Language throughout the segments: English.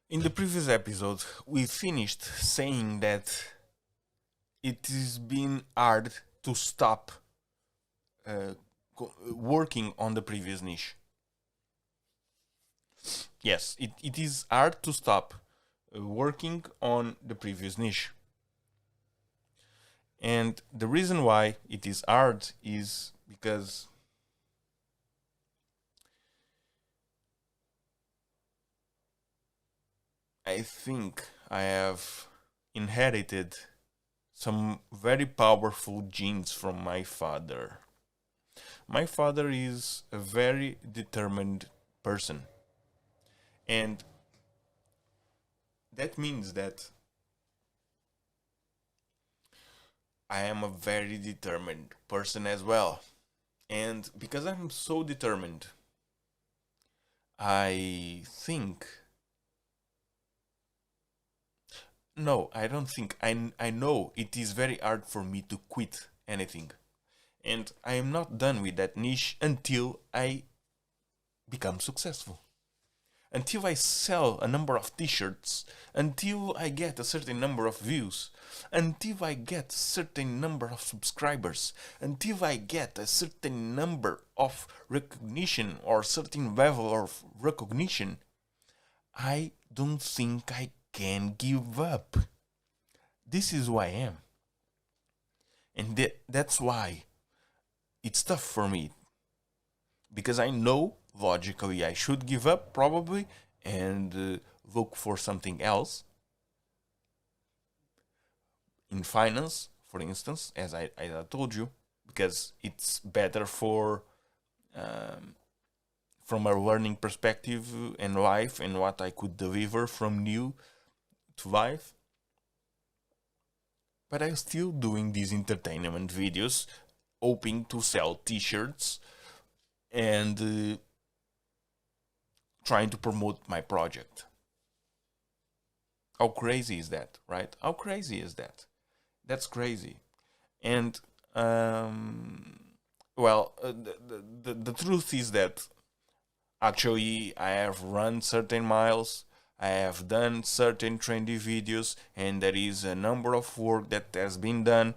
In the previous episode, we finished saying that it has been hard to stop uh, working on the previous niche. Yes, it is hard to stop working on the previous niche. And the reason why it is hard is because I think I have inherited some very powerful genes from my father. My father is a very determined person, and that means that I am a very determined person as well. And because I'm so determined, I think. No, I don't think. I know it is very hard for me to quit anything. And I am not done with that niche until I become successful. Until I sell a number of t-shirts, until I get a certain number of views, until I get a certain number of subscribers, until I get a certain number of recognition or certain level of recognition, I don't think I can give up. This is who I am. And that's why it's tough for me. Because I know logically I should give up probably and look for something else. In finance, for instance, as I told you, because it's better for um, from a learning perspective in life and what I could deliver from new to life. But I'm still doing these entertainment videos, hoping to sell t-shirts and trying to promote my project. How crazy is that, right? How crazy is that? That's crazy. And well, the truth is that actually I have run certain miles, I have done certain trendy videos, and there is a number of work that has been done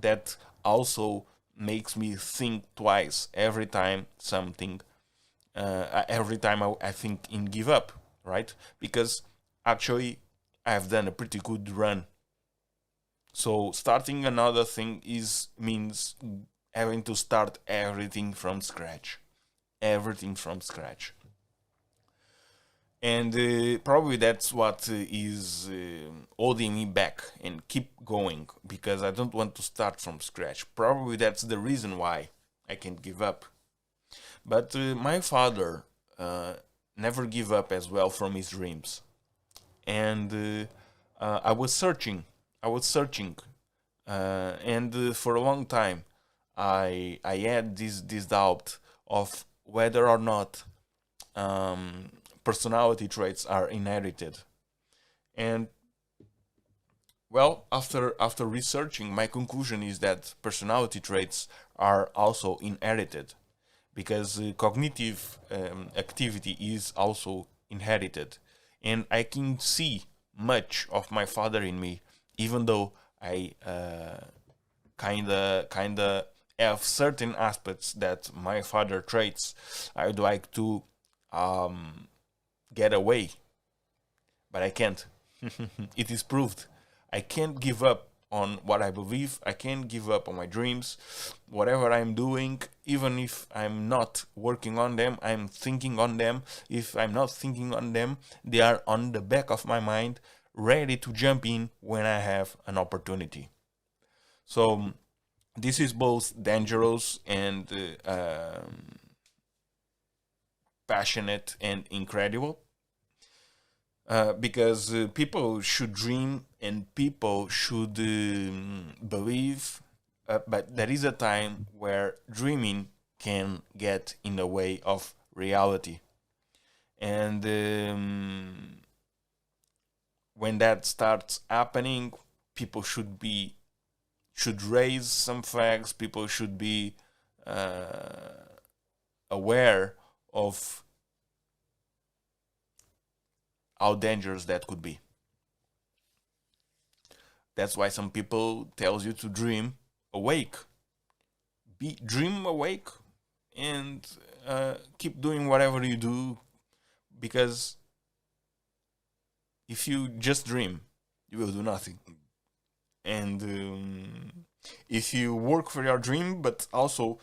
that also makes me think twice every time I think in give up, right? Because actually I've done a pretty good run. So starting another thing is means having to start everything from scratch. Everything from scratch. And probably that's what is holding me back and keep going because I don't want to start from scratch. Probably that's the reason why I can't give up. But my father never gave up as well from his dreams, and I was searching. I was searching, and for a long time, I had this doubt of whether or not um, personality traits are inherited. And well, after researching, my conclusion is that personality traits are also inherited because cognitive activity is also inherited, and I can see much of my father in me, even though I kinda have certain aspects that my father traits. I'd like to um, get away, but I can't. It is proved. I can't give up on what I believe. I can't give up on my dreams. Whatever I'm doing, even if I'm not working on them, I'm thinking on them. If I'm not thinking on them, they are on the back of my mind, ready to jump in when I have an opportunity. So this is both dangerous and passionate and incredible because people should dream and people should believe, but there is a time where dreaming can get in the way of reality. And when that starts happening, people should raise some flags. People should be aware of how dangerous that could be. That's why some people tells you to dream awake. Dream awake and keep doing whatever you do, because if you just dream, you will do nothing. And if you work for your dream but also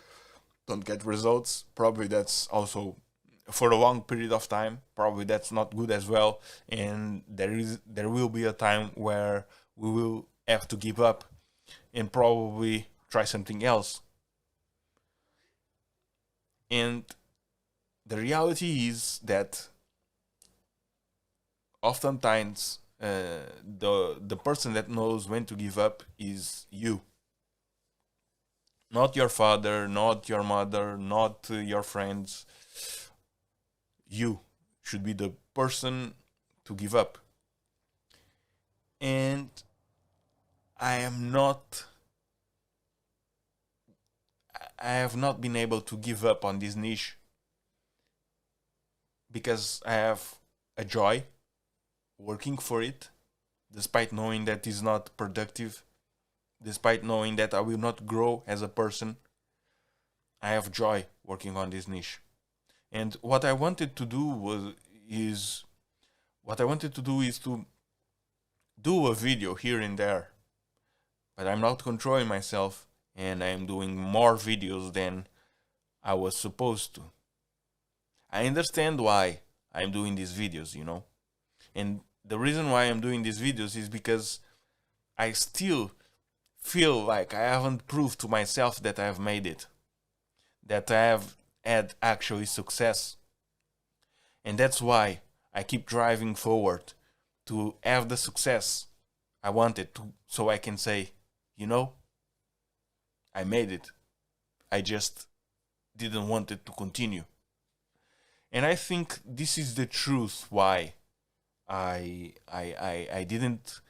don't get results, probably that's also for a long period of time, probably that's not good as well. And there will be a time where we will have to give up and probably try something else. And the reality is that oftentimes the person that knows when to give up is you. Not your father, not your mother, not your friends. You should be the person to give up. And I have not been able to give up on this niche because I have a joy working for it, despite knowing that it's not productive, despite knowing that I will not grow as a person. I have joy working on this niche. And what I wanted to do is to do a video here and there. But I'm not controlling myself, and I'm doing more videos than I was supposed to. I understand why I'm doing these videos, And the reason why I'm doing these videos is because I still feel like I haven't proved to myself that I have made it, that I have had actually success. And that's why I keep driving forward to have the success I wanted to, so I can say, I made it. I just didn't want it to continue. And I think this is the truth why I didn't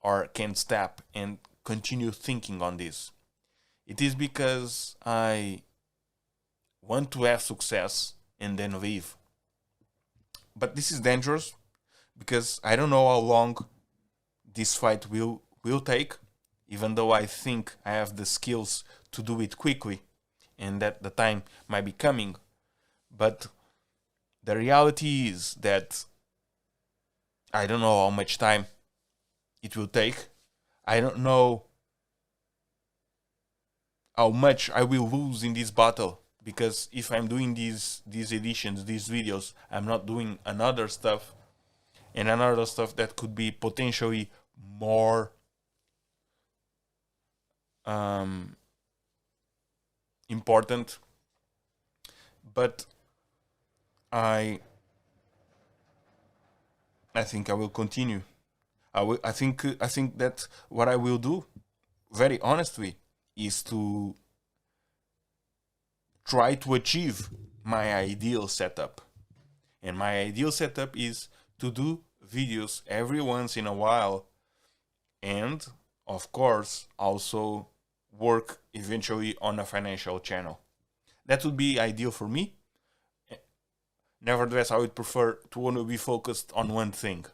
or can't stop and continue thinking on this. It is because I want to have success and then leave. But this is dangerous because I don't know how long this fight will take, even though I think I have the skills to do it quickly and that the time might be coming. But the reality is that I don't know how much time it will take. I don't know how much I will lose in this battle, because if I'm doing these editions, these videos, I'm not doing another stuff that could be potentially more important. But I think I will continue. I think that what I will do, very honestly, is to try to achieve my ideal setup. And my ideal setup is to do videos every once in a while, and of course also work eventually on a financial channel. That would be ideal for me. Nevertheless, I would prefer to only be focused on one thing,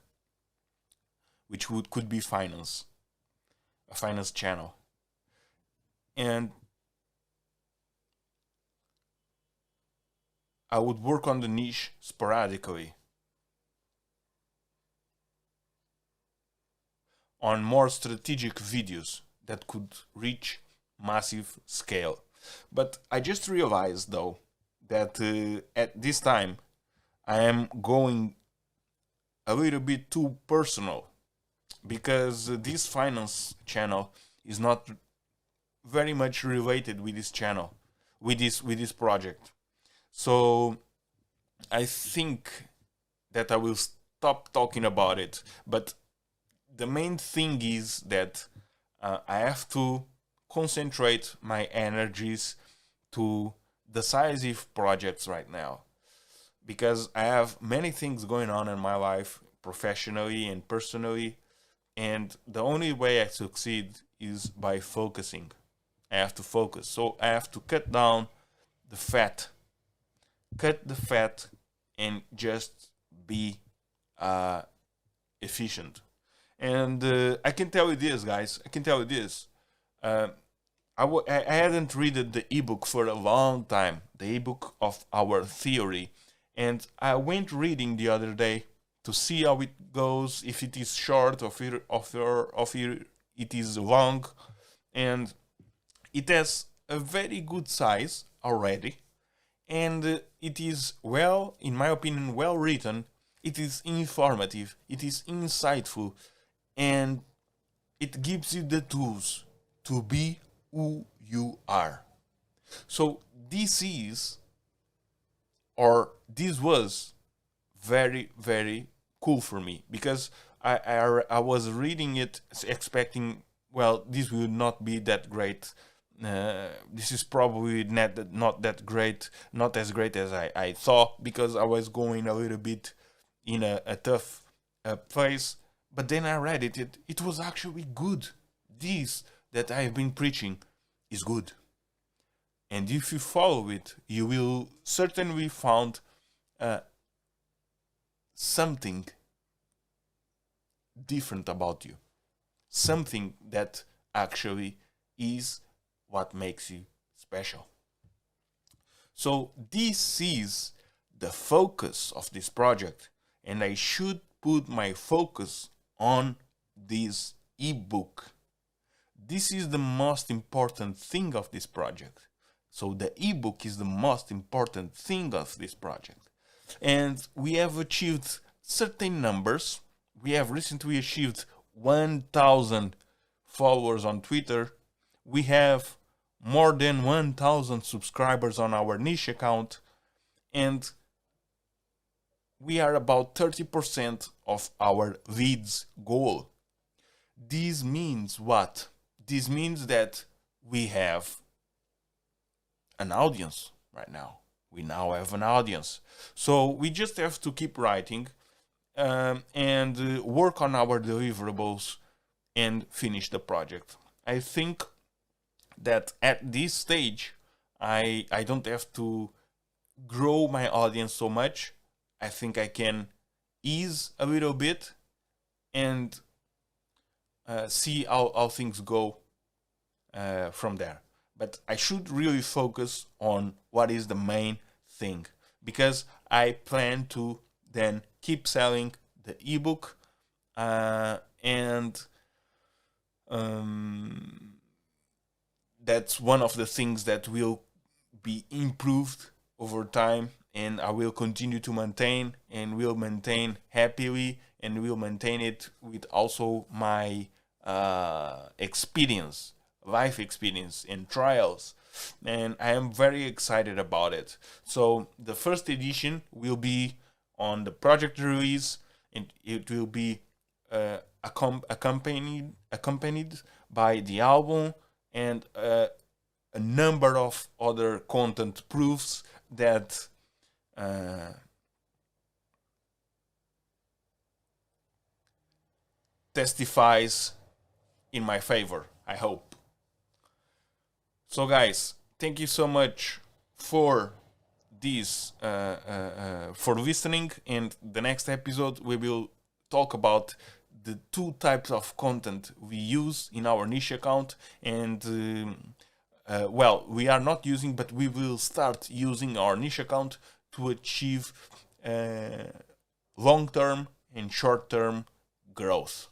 which could be finance, a finance channel. And I would work on the niche sporadically, on more strategic videos that could reach massive scale. But I just realized, though, that at this time I am going a little bit too personal, because this finance channel is not very much related with this channel, with this project. So I think that I will stop talking about it. But the main thing is that I have to concentrate my energies to decisive projects right now, because I have many things going on in my life, professionally and personally, and the only way I succeed is by focusing. I have to focus. So I have to cut down the fat. Cut the fat and just be efficient. And I can tell you this, guys. I can tell you this. I hadn't read the ebook for a long time, the ebook of our theory, and I went reading the other day to see how it goes, if it is short or if it is long, and it has a very good size already, and it is, well, in my opinion, well written. It is informative, it is insightful, and it gives you the tools to be who you are. So this was very, very cool for me, because I was reading it expecting, well, this will not be that great. This is probably not that great, not as great as I thought, because I was going a little bit in a tough place. But then I read it. It was actually good. This that I've been preaching is good. And if you follow it, you will certainly find something different about you. Something that actually is what makes you special. So this is the focus of this project, and I should put my focus on this ebook. This is the most important thing of this project. So the ebook is the most important thing of this project. And we have achieved certain numbers. We have recently achieved 1,000 followers on Twitter. We have more than 1,000 subscribers on our niche account. And we are about 30% of our leads goal. This means what? This means that we have an audience right now. We now have an audience. So we just have to keep writing and work on our deliverables and finish the project. I think that at this stage, I don't have to grow my audience so much. I think I can ease a little bit and see how things go from there. But I should really focus on what is the main thing, because I plan to then keep selling the ebook and that's one of the things that will be improved over time, and I will continue to maintain and will maintain happily, and will maintain it with also my experience, life experience and trials, and I am very excited about it. So the first edition will be on the project release, and it will be accompanied by the album and a number of other content proofs that testifies in my favor, I hope. So guys, thank you so much for this for listening, and the next episode we will talk about the two types of content we use in our niche account, and well, we are not using, but we will start using our niche account to achieve long-term and short-term growth.